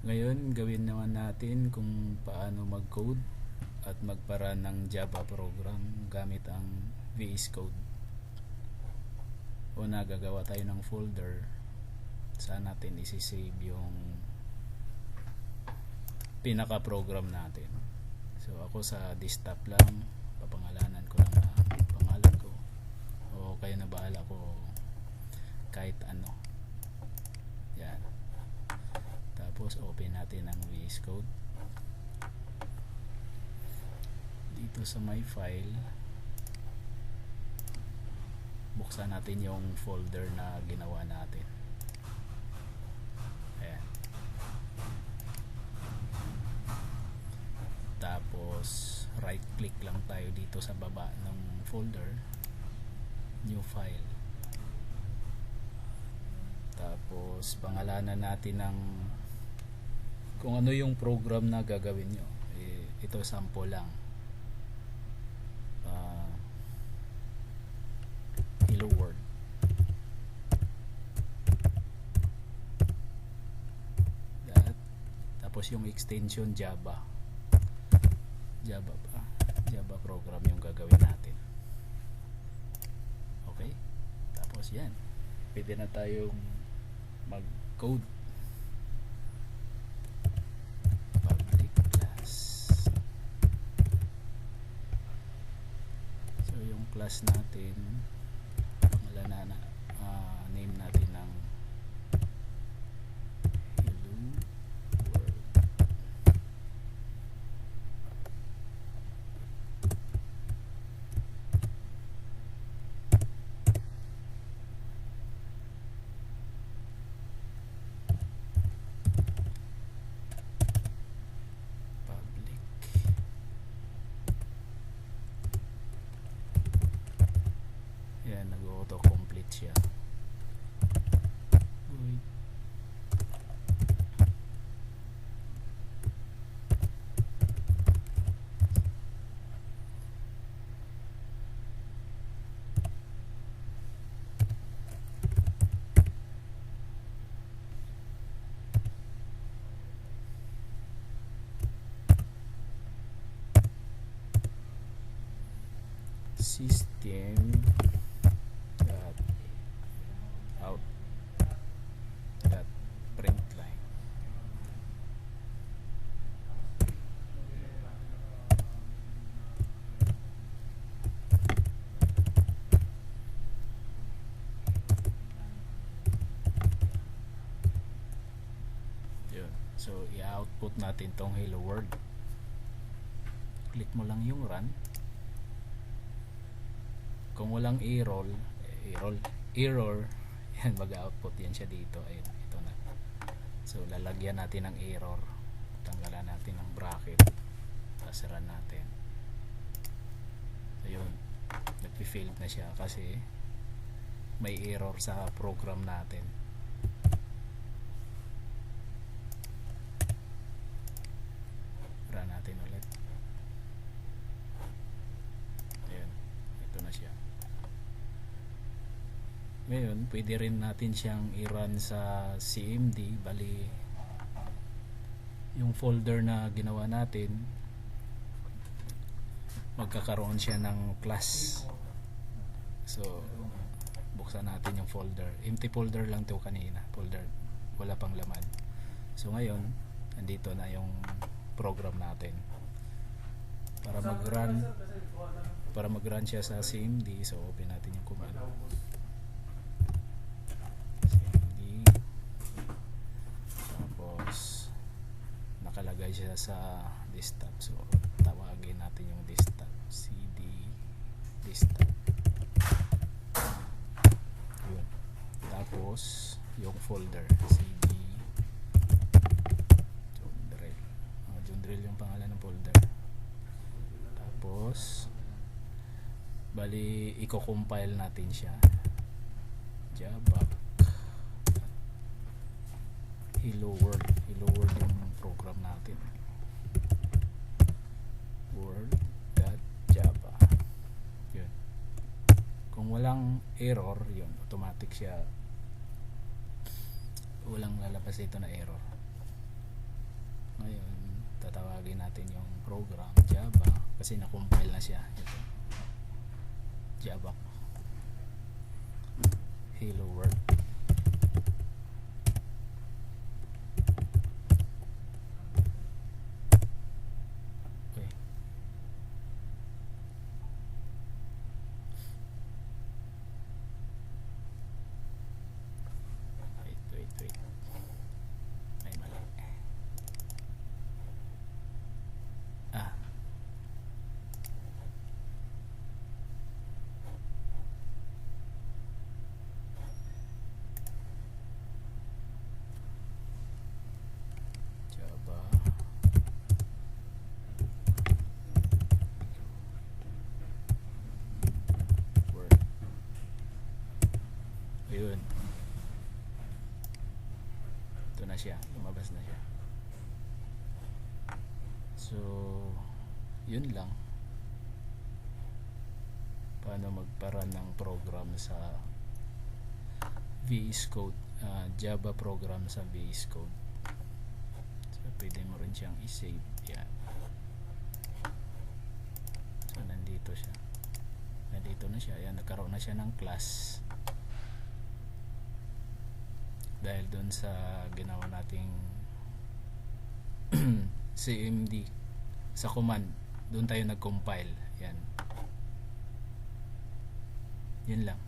Ngayon, gawin naman natin kung paano mag-code at magparun ng Java program gamit ang VS Code. Una, gagawa tayo ng folder. Saan natin isi-save yung pinaka-program natin. So, ako sa desktop lang, papangalanan ko lang ang pangalan ko. O kayo na bahala ko kahit ano. Yan. Tapos open natin ang VS Code. Dito sa my file, buksan natin yung folder na ginawa natin. Ayan. Tapos right click lang tayo dito sa baba ng folder, new file. Tapos pangalanan natin ng kung ano yung program na gagawin nyo. Ito sample lang. Hello World. Tapos yung extension Java program yung gagawin natin. Okay, tapos yan, pwede na tayong mag code. Public class. So yung class natin, pangalanan na name natin ng hello world. Public. Yan, nag-auto complete siya. Wait. System dot out dot print line. Yun. So i-output natin tong hello world. Click mo lang yung run. Kung walang error yan, mag-output yan siya dito. Ayun, ito na. So lalagyan natin ng error, tanggalan natin ng bracket, tapos run natin. Ayun, nag-failed na siya kasi may error sa program natin. Run natin ulit. Ayun, ito na siya. Ngayon, pwede rin natin siyang i-run sa CMD. Bali, yung folder na ginawa natin, magkakaroon siya ng class. So, buksan natin yung folder. Empty folder lang to kanina. Folder, wala pang laman. So, ngayon, andito na yung program natin. Para mag-run siya sa CMD, so open natin yung command. Nakalagay siya sa desktop, so tawagin natin yung desktop, cd desktop. Yun. Tapos yung folder cd John Drill yung pangalan ng folder. Tapos bali i-compile natin siya, Java hello world yung program natin, world.java. Yun. Kung walang error, yun, automatic siya, walang lalabas dito na error. yung program Java kasi na-compile na siya. Ito, Java Hello World. Okay. Wait. Ay, mali. Ah, Java Word. Ayun. Ito na siya. Lumabas na siya. So, yun lang. Paano magparun ng program sa VS Code, Java program sa VS Code. So, pwede mo rin siyang i-save. Yan. So, nandito siya. Nandito na siya. Yan, nagkaroon na siya ng class. Dahil dun sa ginawa nating CMD sa command, doon tayo nag-compile. Yan. Yun lang.